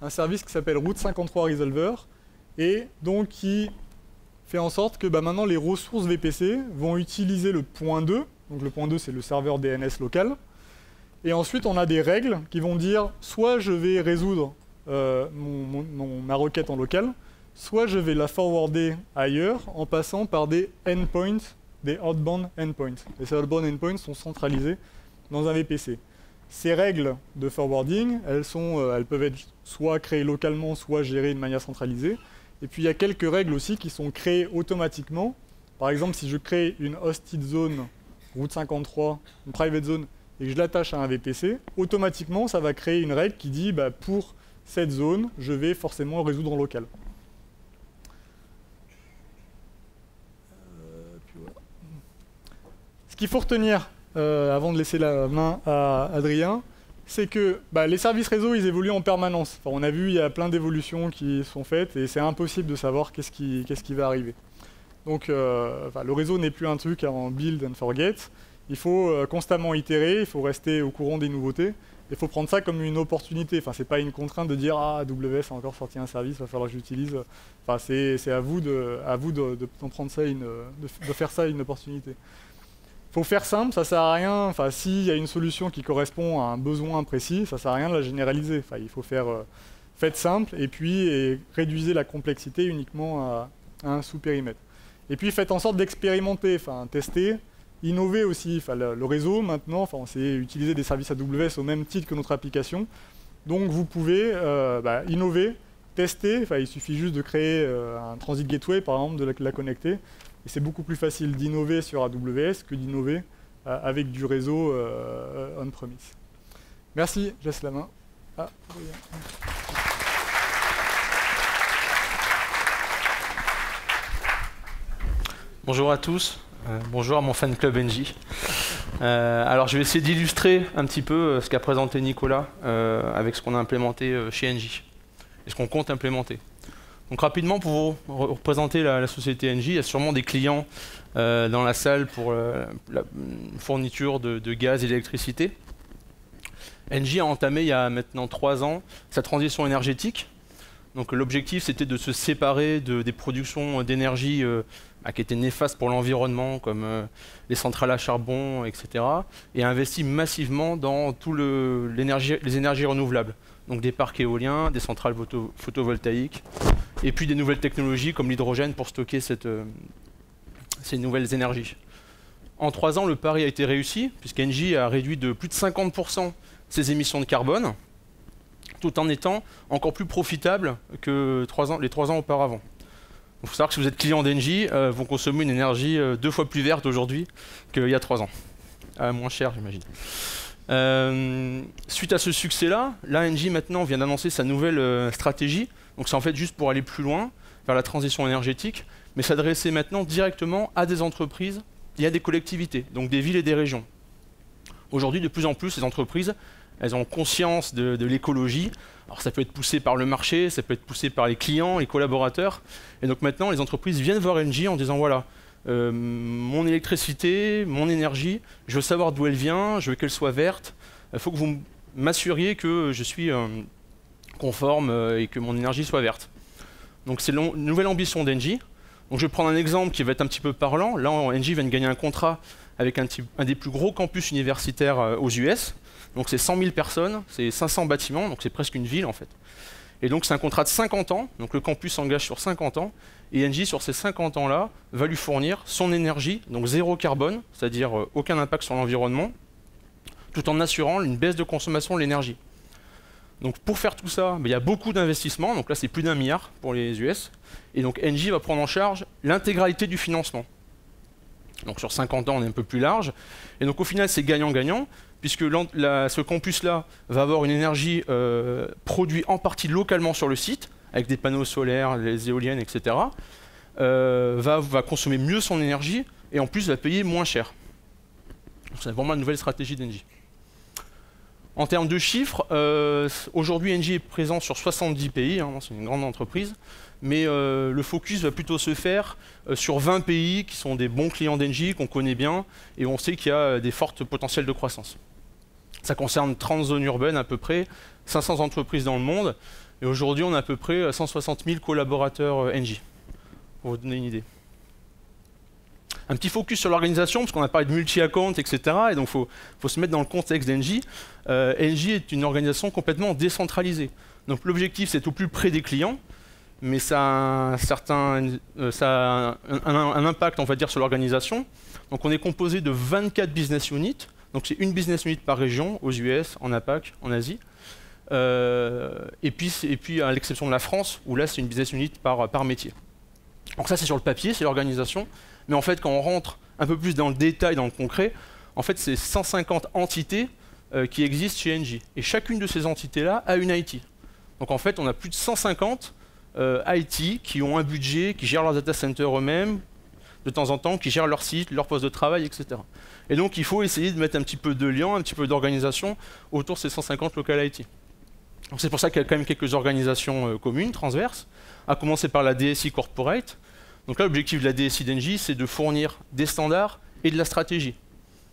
un service qui s'appelle Route 53 Resolver, et donc qui fait en sorte que maintenant les ressources VPC vont utiliser le point 2. Donc le point 2, c'est le serveur DNS local. Et ensuite, on a des règles qui vont dire soit je vais résoudre ma requête en local, soit je vais la forwarder ailleurs en passant par des endpoints, des outbound endpoints. Et ces outbound endpoints sont centralisés dans un VPC. Ces règles de forwarding, elles peuvent être soit créées localement, soit gérées de manière centralisée. Et puis il y a quelques règles aussi qui sont créées automatiquement. Par exemple, si je crée une hosted zone, route 53, une private zone, et que je l'attache à un VPC, automatiquement, ça va créer une règle qui dit pour cette zone, je vais forcément résoudre en local. Ce qu'il faut retenir, avant de laisser la main à Adrien, c'est que les services réseau, ils évoluent en permanence. Enfin, on a vu, il y a plein d'évolutions qui sont faites, et c'est impossible de savoir qu'est-ce qui va arriver. Donc, le réseau n'est plus un truc en build and forget. Il faut constamment itérer, il faut rester au courant des nouveautés. Il faut prendre ça comme une opportunité. Enfin, c'est pas une contrainte de dire AWS a encore sorti un service, il va falloir que j'utilise. Enfin, c'est à vous d'en prendre ça, de faire ça une opportunité. Il faut faire simple, ça sert à rien. Enfin, s'il y a une solution qui correspond à un besoin précis, ça sert à rien de la généraliser. Enfin, il faut faites simple et puis réduisez la complexité uniquement à un sous-périmètre. Et puis faites en sorte d'expérimenter, tester. Innover aussi, le réseau maintenant, on sait utiliser des services AWS au même titre que notre application. Donc vous pouvez innover, tester, il suffit juste de créer un transit gateway par exemple, de la connecter. Et c'est beaucoup plus facile d'innover sur AWS que d'innover avec du réseau on-premise. Merci, je laisse la main. Bonjour à tous. Bonjour à mon fan club NJ. Alors je vais essayer d'illustrer un petit peu ce qu'a présenté Nicolas avec ce qu'on a implémenté chez NJ et ce qu'on compte implémenter. Donc rapidement, pour vous représenter la société NJ, il y a sûrement des clients dans la salle pour la fourniture de gaz et d'électricité. NJ a entamé il y a maintenant 3 ans sa transition énergétique. Donc l'objectif c'était de se séparer des productions d'énergie qui étaient néfastes pour l'environnement, comme les centrales à charbon, etc. et investir massivement dans les énergies renouvelables. Donc des parcs éoliens, des centrales photovoltaïques, et puis des nouvelles technologies comme l'hydrogène pour stocker ces nouvelles énergies. En 3 ans, le pari a été réussi, puisqu'Engie a réduit de plus de 50% ses émissions de carbone, tout en étant encore plus profitable que les 3 ans auparavant. Il faut savoir que si vous êtes client d'Engie, vous consommez une énergie 2 fois plus verte aujourd'hui qu'il y a 3 ans. Moins cher, j'imagine. Suite à ce succès-là, Engie maintenant vient d'annoncer sa nouvelle stratégie. Donc c'est en fait juste pour aller plus loin vers la transition énergétique, mais s'adresser maintenant directement à des entreprises et à des collectivités, donc des villes et des régions. Aujourd'hui, de plus en plus, ces entreprises, elles ont conscience de l'écologie. Alors ça peut être poussé par le marché, ça peut être poussé par les clients, les collaborateurs. Et donc maintenant, les entreprises viennent voir Engie en disant voilà, mon électricité, mon énergie, je veux savoir d'où elle vient, je veux qu'elle soit verte. Il faut que vous m'assuriez que je suis conforme et que mon énergie soit verte. Donc c'est une nouvelle ambition d'Engie. Donc je vais prendre un exemple qui va être un petit peu parlant. Là, Engie vient de gagner un contrat avec un des plus gros campus universitaires aux US. Donc c'est 100 000 personnes, c'est 500 bâtiments, donc c'est presque une ville en fait. Et donc c'est un contrat de 50 ans, donc le campus s'engage sur 50 ans, et Engie sur ces 50 ans-là va lui fournir son énergie, donc zéro carbone, c'est-à-dire aucun impact sur l'environnement, tout en assurant une baisse de consommation de l'énergie. Donc pour faire tout ça, il y a beaucoup d'investissements, donc là c'est plus d'1 milliard pour les US, et donc Engie va prendre en charge l'intégralité du financement. Donc sur 50 ans on est un peu plus large, et donc au final c'est gagnant-gagnant, puisque ce campus-là va avoir une énergie produite en partie localement sur le site, avec des panneaux solaires, les éoliennes, etc. Va consommer mieux son énergie, et en plus va payer moins cher. C'est vraiment une nouvelle stratégie d'Engie. En termes de chiffres, aujourd'hui Engie est présent sur 70 pays, c'est une grande entreprise, mais le focus va plutôt se faire sur 20 pays qui sont des bons clients d'Engie, qu'on connaît bien, et on sait qu'il y a des fortes potentiels de croissance. Ça concerne 30 zones urbaines à peu près, 500 entreprises dans le monde, et aujourd'hui on a à peu près 160 000 collaborateurs Engie, pour vous donner une idée. Un petit focus sur l'organisation, parce qu'on a parlé de multi-account, etc. Et donc, il faut se mettre dans le contexte d'Engie. Engie est une organisation complètement décentralisée. Donc, l'objectif, c'est au plus près des clients, mais ça a un impact, on va dire, sur l'organisation. Donc, on est composé de 24 business units. Donc, c'est une business unit par région, aux US, en APAC, en Asie. Et puis, à l'exception de la France, où là, c'est une business unit par métier. Donc ça, c'est sur le papier, c'est l'organisation. Mais en fait, quand on rentre un peu plus dans le détail, dans le concret, en fait, c'est 150 entités qui existent chez Engie. Et chacune de ces entités-là a une IT. Donc en fait, on a plus de 150 IT qui ont un budget, qui gèrent leurs data centers eux-mêmes, de temps en temps, qui gèrent leur site, leur poste de travail, etc. Et donc, il faut essayer de mettre un petit peu de lien, un petit peu d'organisation autour de ces 150 local IT. Donc c'est pour ça qu'il y a quand même quelques organisations communes, transverses, à commencer par la DSI Corporate. Donc là, l'objectif de la DSI d'Engie, c'est de fournir des standards et de la stratégie.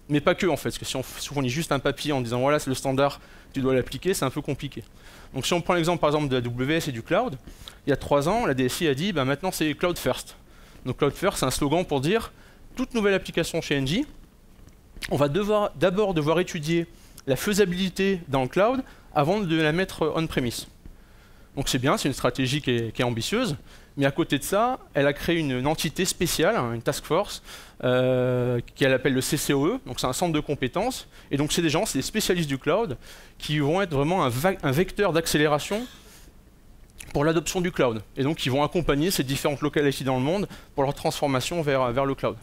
Mais pas que, en fait, parce que si on fournit juste un papier en disant voilà, c'est le standard, tu dois l'appliquer, c'est un peu compliqué. Donc si on prend l'exemple, par exemple, de la WS et du cloud, il y a 3 ans, la DSI a dit maintenant c'est Cloud First. Donc Cloud First, c'est un slogan pour dire toute nouvelle application chez Engie, on va d'abord devoir étudier la faisabilité dans le cloud avant de la mettre on-premise. Donc c'est bien, c'est une stratégie qui est ambitieuse, mais à côté de ça, elle a créé une entité spéciale, une task force, qu'elle appelle le CCOE, donc c'est un centre de compétences, et donc c'est des gens, c'est des spécialistes du cloud, qui vont être vraiment un vecteur d'accélération pour l'adoption du cloud, et donc ils vont accompagner ces différentes localités dans le monde pour leur transformation vers le cloud.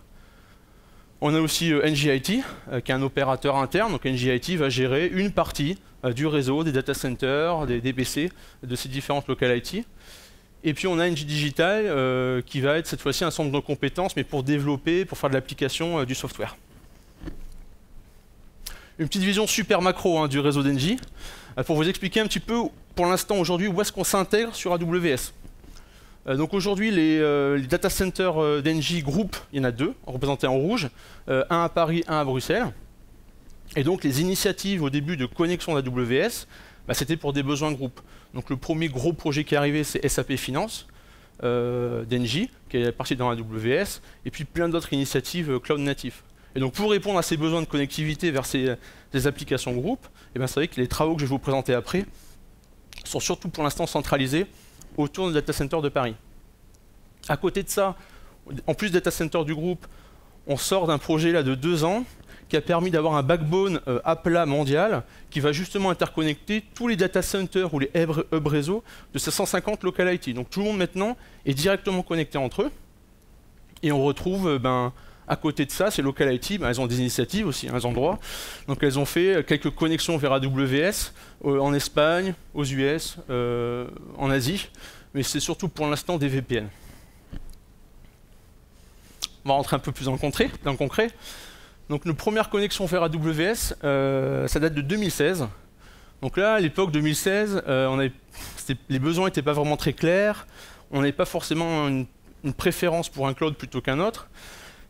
On a aussi Engie IT, qui est un opérateur interne, donc Engie IT va gérer une partie du réseau, des data centers, des DBC, de ces différentes local IT. Et puis on a Engie Digital, qui va être cette fois-ci un centre de compétences, mais pour développer, pour faire de l'application du software. Une petite vision super macro du réseau d'Engie, pour vous expliquer un petit peu, pour l'instant aujourd'hui, où est-ce qu'on s'intègre sur AWS. Donc aujourd'hui, les data centers d'Engie Group, il y en a 2, représentés en rouge, un à Paris, un à Bruxelles. Et donc les initiatives au début de connexion d'AWS, c'était pour des besoins groupes. Donc le premier gros projet qui est arrivé, c'est SAP Finance d'Engie, qui est parti dans AWS, et puis plein d'autres initiatives cloud natif. Et donc pour répondre à ces besoins de connectivité vers ces applications groupes, c'est vrai que les travaux que je vais vous présenter après sont surtout pour l'instant centralisés autour du data center de Paris. À côté de ça, en plus du data center du groupe, on sort d'un projet là de 2 ans qui a permis d'avoir un backbone à plat mondial qui va justement interconnecter tous les data centers ou les hub réseaux de ces 150 local IT. Donc tout le monde maintenant est directement connecté entre eux. Et on retrouve, à côté de ça, ces local IT, elles ont des initiatives aussi, elles ont droit. Donc elles ont fait quelques connexions vers AWS en Espagne, aux US, en Asie. Mais c'est surtout pour l'instant des VPN. On va rentrer un peu plus dans le concret. Donc nos premières connexions vers AWS, ça date de 2016. Donc là, à l'époque 2016, les besoins n'étaient pas vraiment très clairs. On n'avait pas forcément une préférence pour un cloud plutôt qu'un autre.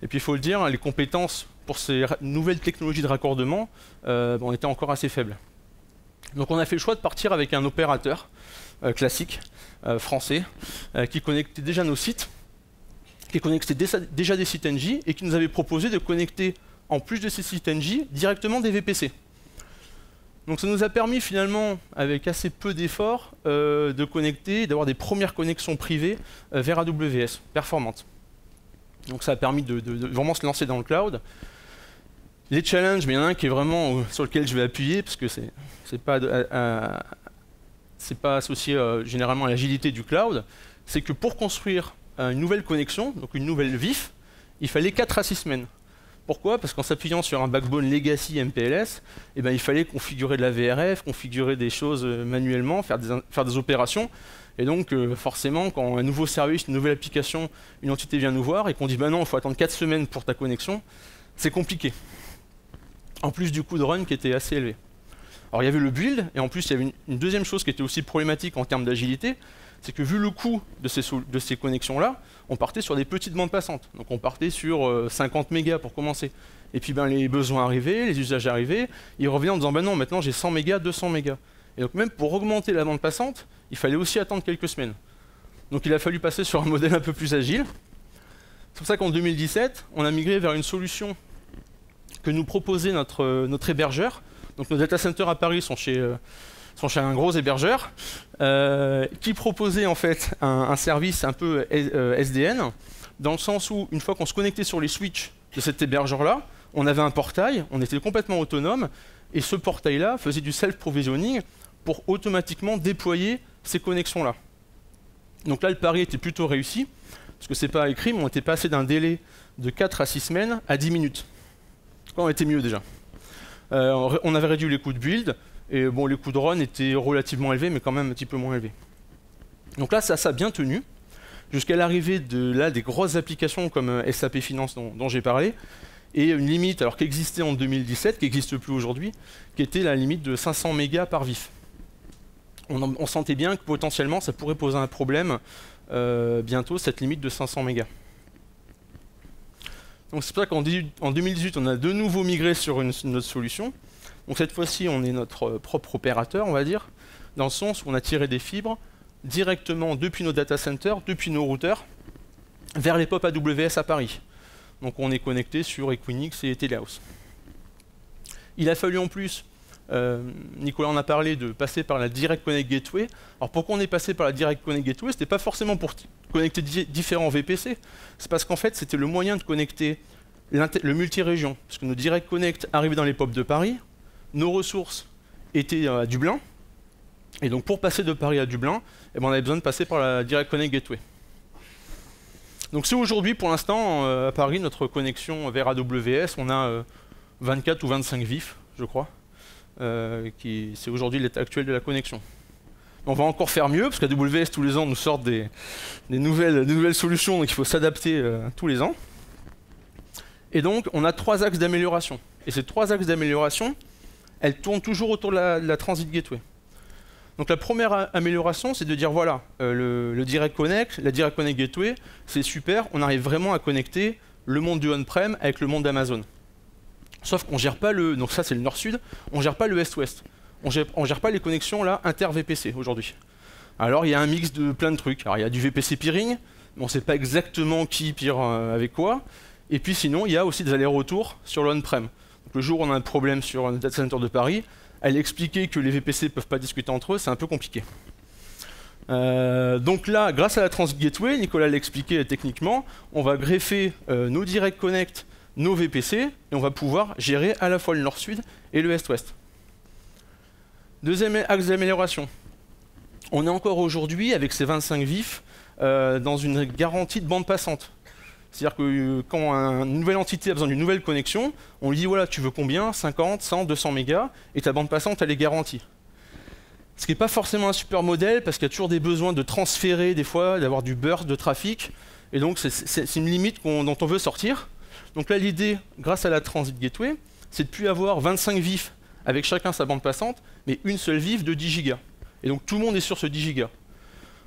Et puis il faut le dire, les compétences pour ces nouvelles technologies de raccordement, on était encore assez faibles. Donc on a fait le choix de partir avec un opérateur classique, français, qui connectait déjà nos sites, qui connectait déjà des sites Engie et qui nous avait proposé de connecter, en plus de ces sites Engie, directement des VPC. Donc ça nous a permis finalement, avec assez peu d'efforts, de connecter, d'avoir des premières connexions privées vers AWS, performantes. Donc ça a permis de vraiment se lancer dans le cloud. Les challenges, mais il y en a un qui est vraiment sur lequel je vais appuyer, parce que c'est pas associé généralement à l'agilité du cloud, c'est que pour construire une nouvelle connexion, donc une nouvelle VIF, il fallait 4 à 6 semaines. Pourquoi? Parce qu'en s'appuyant sur un backbone legacy MPLS, il fallait configurer de la VRF, configurer des choses manuellement, faire des opérations. Et donc forcément, quand un nouveau service, une nouvelle application, une entité vient nous voir et qu'on dit non, il faut attendre 4 semaines pour ta connexion, c'est compliqué. En plus du coût de run qui était assez élevé. Alors il y avait le build, et en plus il y avait une deuxième chose qui était aussi problématique en termes d'agilité, c'est que vu le coût de ces connexions-là, on partait sur des petites bandes passantes. Donc on partait sur 50 mégas pour commencer. Et puis les besoins arrivaient, les usages arrivaient, ils revenaient en disant non, maintenant j'ai 100 mégas, 200 mégas. Et donc même pour augmenter la bande passante, il fallait aussi attendre quelques semaines. Donc il a fallu passer sur un modèle un peu plus agile. C'est pour ça qu'en 2017, on a migré vers une solution que nous proposait notre hébergeur. Donc nos data centers à Paris sont chez un gros hébergeur qui proposait en fait un service un peu SDN, dans le sens où une fois qu'on se connectait sur les switches de cet hébergeur-là, on avait un portail, on était complètement autonome, et ce portail-là faisait du self-provisioning pour automatiquement déployer ces connexions-là. Donc là, le pari était plutôt réussi, parce que c'est pas écrit, mais on était passé d'un délai de 4 à 6 semaines à 10 minutes. On était mieux déjà. On avait réduit les coûts de build, et bon, les coûts de run étaient relativement élevés, mais quand même un petit peu moins élevés. Donc là, ça a bien tenu, jusqu'à l'arrivée des grosses applications comme SAP Finance dont j'ai parlé, et une limite alors qui existait en 2017, qui n'existe plus aujourd'hui, qui était la limite de 500 mégas par vif. On sentait bien que potentiellement ça pourrait poser un problème bientôt, cette limite de 500 mégas. Donc c'est pour ça qu'en 2018, on a de nouveau migré sur une autre solution. Donc cette fois-ci, on est notre propre opérateur, on va dire, dans le sens où on a tiré des fibres directement depuis nos data centers, depuis nos routeurs, vers les POP AWS à Paris. Donc on est connecté sur Equinix et Telehouse. Il a fallu en plus, Nicolas en a parlé, de passer par la Direct Connect Gateway. Alors pourquoi on est passé par la Direct Connect Gateway? C'était pas forcément pour connecter différents VPC, c'est parce qu'en fait c'était le moyen de connecter le multi-région. Parce que nos Direct Connect arrivaient dans les POP de Paris, nos ressources étaient à Dublin, et donc pour passer de Paris à Dublin, eh ben, on avait besoin de passer par la Direct Connect Gateway. Donc c'est aujourd'hui, pour l'instant, à Paris, notre connexion vers AWS, on a 24 ou 25 VIF, je crois. C'est aujourd'hui l'état actuel de la connexion. On va encore faire mieux, parce qu'AWS, tous les ans, nous sortent des nouvelles solutions, donc il faut s'adapter tous les ans. Et donc, on a 3 axes d'amélioration. Et ces 3 axes d'amélioration, elles tournent toujours autour de la Transit Gateway. Donc la première amélioration, c'est de dire voilà, le Direct Connect, la Direct Connect Gateway, c'est super, on arrive vraiment à connecter le monde du on-prem avec le monde d'Amazon. Sauf qu'on ne gère pas donc ça c'est le nord-sud, on ne gère pas le est-ouest. On ne gère pas les connexions là inter-VPC aujourd'hui. Alors il y a un mix de plein de trucs. Alors il y a du VPC peering, mais on ne sait pas exactement qui pire avec quoi. Et puis sinon, il y a aussi des allers-retours sur le on-prem. Donc le jour où on a un problème sur un data center de Paris, elle expliquait que les VPC ne peuvent pas discuter entre eux, c'est un peu compliqué. Donc là, grâce à la Transit Gateway, Nicolas l'a expliqué techniquement, on va greffer nos Direct Connect, nos VPC, et on va pouvoir gérer à la fois le nord-sud et le est-ouest. Deuxième axe d'amélioration. On est encore aujourd'hui, avec ces 25 VIF, dans une garantie de bande passante. C'est-à-dire que quand une nouvelle entité a besoin d'une nouvelle connexion, on lui dit voilà, tu veux combien? 50, 100, 200 mégas, et ta bande passante, elle est garantie. Ce qui n'est pas forcément un super modèle, parce qu'il y a toujours des besoins de transférer, des fois, d'avoir du burst de trafic, et donc c'est une limite dont on veut sortir. Donc là, l'idée, grâce à la Transit Gateway, c'est de ne plus avoir 25 VIF avec chacun sa bande passante, mais une seule VIF de 10 gigas. Et donc tout le monde est sur ce 10 gigas.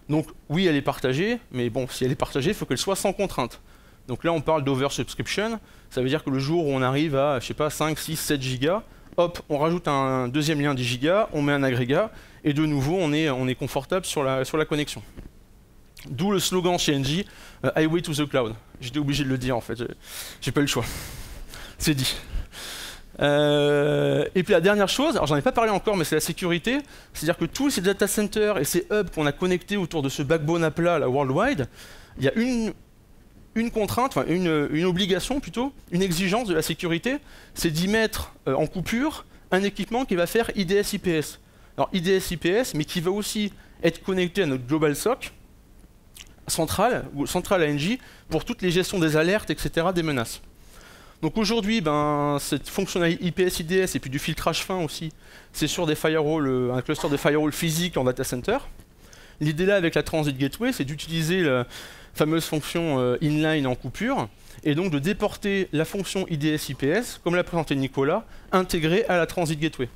Donc oui, elle est partagée, mais bon, si elle est partagée, il faut qu'elle soit sans contrainte. Donc là, on parle d'oversubscription. Ça veut dire que le jour où on arrive à, je sais pas, 5, 6, 7 gigas, hop, on rajoute un deuxième lien 10 gigas, on met un agrégat, et de nouveau, on est confortable sur la connexion. D'où le slogan chez Engie, Highway to the Cloud. J'étais obligé de le dire, en fait. J'ai pas eu le choix. C'est dit. Et puis la dernière chose, alors j'en ai pas parlé encore, mais c'est la sécurité. C'est-à-dire que tous ces data centers et ces hubs qu'on a connectés autour de ce backbone à plat, la worldwide, il y a une contrainte, enfin une obligation plutôt, une exigence de la sécurité, c'est d'y mettre en coupure un équipement qui va faire IDS-IPS. Alors IDS-IPS, mais qui va aussi être connecté à notre Global SOC centrale à Engie pour toutes les gestions des alertes, etc., des menaces. Donc aujourd'hui, cette fonctionnalité IPS-IDS et puis du filtrage fin aussi, c'est sur des firewalls, un cluster de firewalls physiques en data center. L'idée là avec la Transit Gateway, c'est d'utiliser la fameuse fonction inline en coupure, et donc de déporter la fonction IDS-IPS, comme l'a présenté Nicolas, intégrée à la Transit Gateway.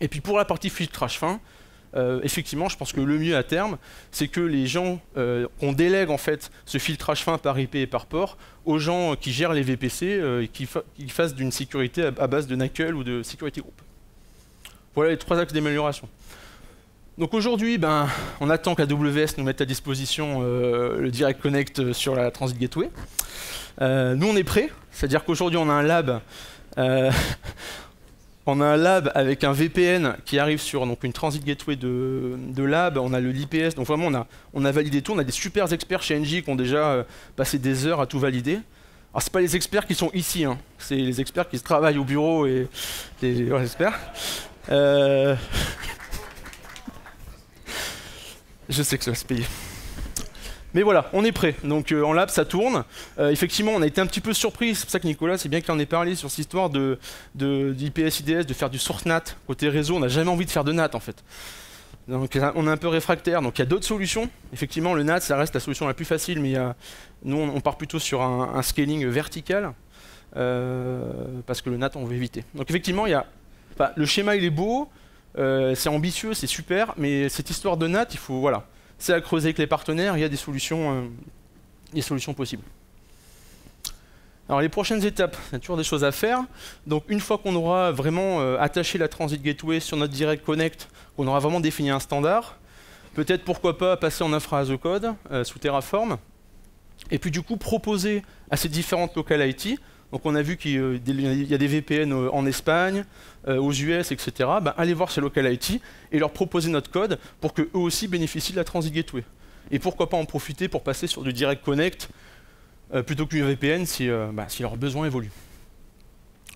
Et puis pour la partie filtrage fin, effectivement, je pense que le mieux à terme, c'est que les gens, qu'on délègue en fait ce filtrage fin par IP et par port aux gens qui gèrent les VPC et qui fassent d'une sécurité à base de NACL ou de Security Group. Voilà les 3 axes d'amélioration. Donc aujourd'hui, ben, on attend qu'AWS nous mette à disposition le Direct Connect sur la Transit Gateway. Nous, on est prêts, c'est-à-dire qu'aujourd'hui, on a un lab. On a un lab avec un VPN qui arrive sur donc, une Transit Gateway de lab, on a le l'IPS, donc vraiment on a validé tout, on a des super experts chez Engie qui ont déjà passé des heures à tout valider. Alors c'est pas les experts qui sont ici, hein. C'est les experts qui travaillent au bureau et les experts. Je sais que ça va se payer. Mais voilà, on est prêt. Donc en lab, ça tourne. Effectivement, on a été un petit peu surpris. C'est pour ça que Nicolas, c'est bien qu'il en ait parlé sur cette histoire d'IPS IDS, de faire du source NAT. Côté réseau, on n'a jamais envie de faire de NAT en fait. Donc on est un peu réfractaire. Donc il y a d'autres solutions. Effectivement, le NAT, ça reste la solution la plus facile, mais nous, on part plutôt sur un scaling vertical parce que le NAT, on veut éviter. Donc effectivement, le schéma, il est beau, c'est ambitieux, c'est super, mais cette histoire de NAT, il faut voilà. C'est à creuser avec les partenaires, il y a des solutions possibles. Alors les prochaines étapes, il y a toujours des choses à faire. Donc une fois qu'on aura vraiment attaché la Transit Gateway sur notre Direct Connect, qu'on aura vraiment défini un standard, peut-être pourquoi pas passer en infra as a code sous Terraform, et puis du coup proposer à ces différentes local IT. Donc on a vu qu'il y a des VPN en Espagne, aux US, etc. Ben, allez voir ces local IT et leur proposer notre code pour qu'eux aussi bénéficient de la Transit Gateway. Et pourquoi pas en profiter pour passer sur du Direct Connect plutôt qu'une VPN si leurs besoins évoluent.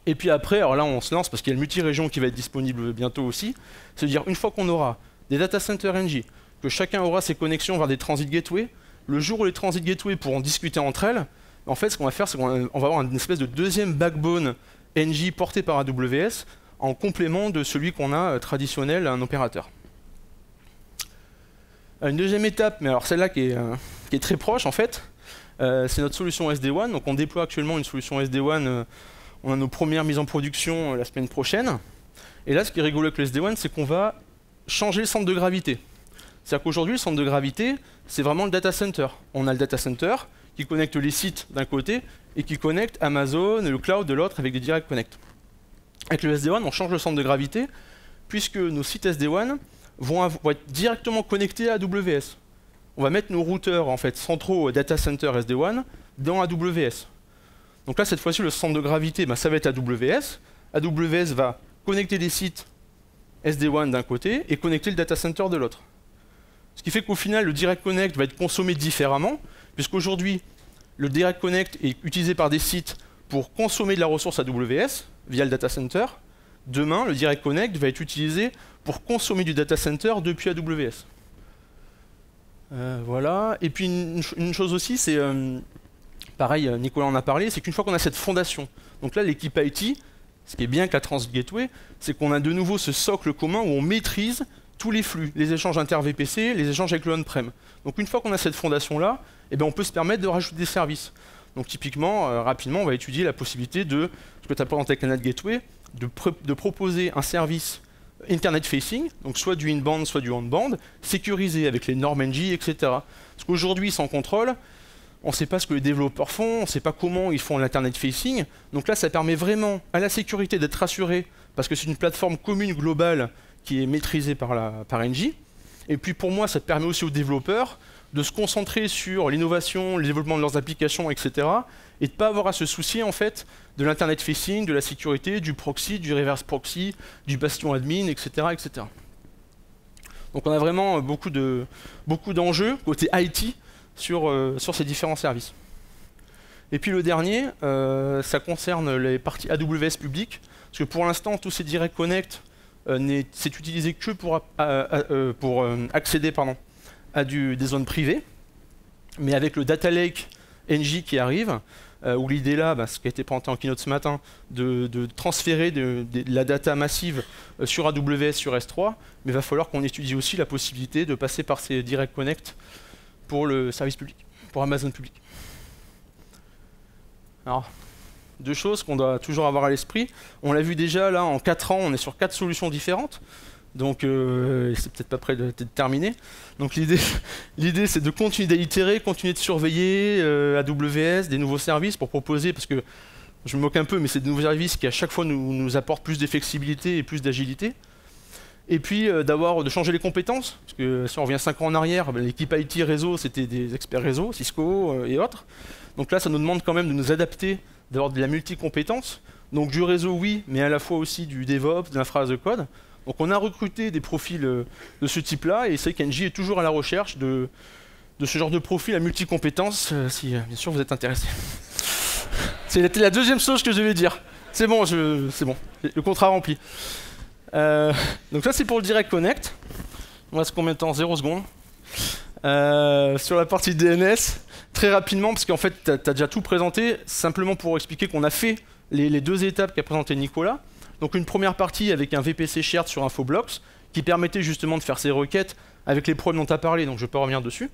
Et puis après, alors là on se lance parce qu'il y a le multi-région qui va être disponible bientôt aussi. C'est-à-dire une fois qu'on aura des data centers Engie, que chacun aura ses connexions vers des Transit Gateway, le jour où les Transit Gateway pourront discuter entre elles, en fait, ce qu'on va faire, c'est qu'on va avoir une espèce de deuxième backbone Engie porté par AWS en complément de celui qu'on a traditionnel à un opérateur. Une deuxième étape, mais alors celle-là qui est très proche en fait, c'est notre solution SD-WAN. Donc on déploie actuellement une solution SD-WAN, on a nos premières mises en production la semaine prochaine. Et là, ce qui est rigolo avec le SD-WAN, c'est qu'on va changer le centre de gravité. C'est-à-dire qu'aujourd'hui, le centre de gravité, c'est vraiment le data center. On a le data center qui connecte les sites d'un côté et qui connecte Amazon et le cloud de l'autre avec des Direct Connect. Avec le SD-WAN, on change le centre de gravité puisque nos sites SD-WAN vont être directement connectés à AWS. On va mettre nos routeurs en fait centraux data center SD-WAN dans AWS. Donc là, cette fois-ci, le centre de gravité, ça va être AWS. AWS va connecter des sites SD-WAN d'un côté et connecter le data center de l'autre. Ce qui fait qu'au final, le Direct Connect va être consommé différemment, puisqu'aujourd'hui, le Direct Connect est utilisé par des sites pour consommer de la ressource AWS via le data center. Demain, le Direct Connect va être utilisé pour consommer du data center depuis AWS. Voilà. Et puis une chose aussi, c'est pareil, Nicolas en a parlé, c'est qu'une fois qu'on a cette fondation, donc là l'équipe IT, ce qui est bien avec la Transit Gateway, c'est qu'on a de nouveau ce socle commun où on maîtrise tous les flux, les échanges inter-VPC, les échanges avec le on-prem. Donc une fois qu'on a cette fondation-là, on peut se permettre de rajouter des services. Donc typiquement, rapidement, on va étudier la possibilité de, ce que tu as présenté avec la NAT Gateway, de proposer un service Internet facing, donc soit du inbound, soit du outbound, sécurisé avec les normes NG, etc. Parce qu'aujourd'hui, sans contrôle, on ne sait pas ce que les développeurs font, on ne sait pas comment ils font l'Internet facing. Donc là, ça permet vraiment à la sécurité d'être assurée, parce que c'est une plateforme commune globale qui est maîtrisée par Engie. Et puis pour moi, ça permet aussi aux développeurs de se concentrer sur l'innovation, le développement de leurs applications, etc. Et de ne pas avoir à se soucier en fait de l'Internet facing, de la sécurité, du proxy, du reverse proxy, du bastion admin, etc. etc. Donc on a vraiment beaucoup d'enjeux côté IT sur ces différents services. Et puis le dernier, ça concerne les parties AWS publiques, parce que pour l'instant, tous ces Direct Connect, c'est utilisé que pour accéder à des zones privées, mais avec le Data Lake Engie qui arrive, où l'idée là, ce qui a été présenté en keynote ce matin, de transférer de la data massive sur AWS, sur S3, mais il va falloir qu'on étudie aussi la possibilité de passer par ces Direct Connect pour le service public, pour Amazon public. Alors, deux choses qu'on doit toujours avoir à l'esprit. On l'a vu déjà, là, en 4 ans, on est sur 4 solutions différentes. Donc, c'est peut-être pas près d'être terminé. Donc, l'idée, c'est de continuer d'itérer, continuer de surveiller AWS, des nouveaux services pour proposer, parce que je me moque un peu, mais c'est de nouveaux services qui à chaque fois nous apportent plus de flexibilité et plus d'agilité. Et puis de changer les compétences, parce que si on revient 5 ans en arrière, l'équipe IT réseau, c'était des experts réseau, Cisco et autres. Donc là, ça nous demande quand même de nous adapter, d'avoir de la multi-compétence. Donc du réseau, oui, mais à la fois aussi du DevOps, de l'infra as code. Donc on a recruté des profils de ce type-là, et c'est qu'Engie est toujours à la recherche de ce genre de profil à multi-compétences, si bien sûr vous êtes intéressé. C'était la deuxième chose que je devais dire. C'est bon, c'est bon, le contrat rempli. Donc ça c'est pour le Direct Connect. On reste combien de temps? 0 secondes. Sur la partie DNS, très rapidement, parce qu'en fait tu as déjà tout présenté, simplement pour expliquer qu'on a fait les 2 étapes qu'a présenté Nicolas. Donc une première partie avec un VPC shared sur Infoblox, qui permettait justement de faire ces requêtes avec les problèmes dont tu as parlé, donc je ne vais pas revenir dessus.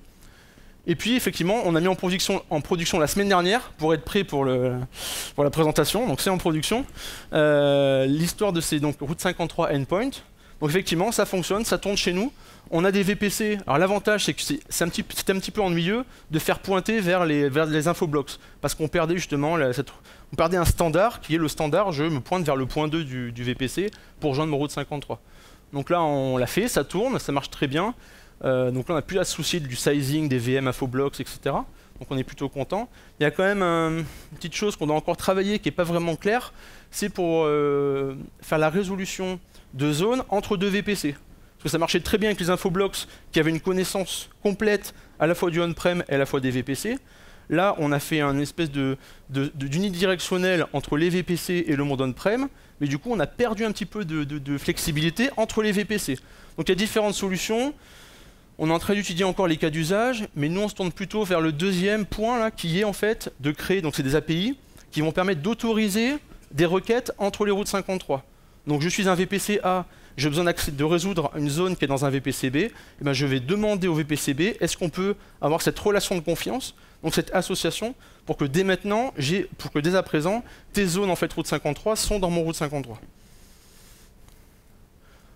Et puis effectivement, on a mis en production la semaine dernière pour être prêt pour la présentation. Donc c'est en production. L'histoire de ces Route 53 endpoint. Donc effectivement, ça fonctionne, ça tourne chez nous. On a des VPC. Alors l'avantage, c'est que c'était un petit peu ennuyeux de faire pointer vers les infoblox, parce qu'on perdait justement on perdait un standard qui est le standard. Je me pointe vers le point 2 du VPC pour rejoindre mon Route 53. Donc là, on l'a fait, ça tourne, ça marche très bien. Donc là, on n'a plus à se soucier du sizing des VM infoblox, etc. Donc on est plutôt content. Il y a quand même une petite chose qu'on doit encore travailler qui n'est pas vraiment claire, c'est pour faire la résolution de zones entre 2 VPC. Parce que ça marchait très bien avec les infoblox qui avaient une connaissance complète à la fois du on-prem et à la fois des VPC. Là, on a fait une espèce d'unidirectionnel entre les VPC et le monde on-prem, mais du coup, on a perdu un petit peu de flexibilité entre les VPC. Donc il y a différentes solutions. On est en train d'étudier encore les cas d'usage, mais nous on se tourne plutôt vers le deuxième point là, qui est en fait de créer, donc c'est des API qui vont permettre d'autoriser des requêtes entre les routes 53. Donc je suis un VPC A, j'ai besoin de résoudre une zone qui est dans un VPC B, et ben je vais demander au VPC B, est-ce qu'on peut avoir cette relation de confiance, donc cette association, pour que dès maintenant, dès à présent, tes zones en fait route 53 sont dans mon route 53.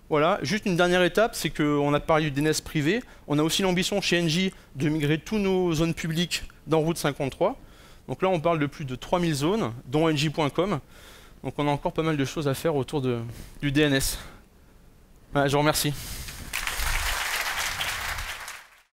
Voilà, juste une dernière étape, c'est qu'on a parlé du DNS privé. On a aussi l'ambition chez Engie de migrer toutes nos zones publiques dans Route 53. Donc là, on parle de plus de 3000 zones, dont engie.com. Donc on a encore pas mal de choses à faire autour du DNS. Voilà, je vous remercie.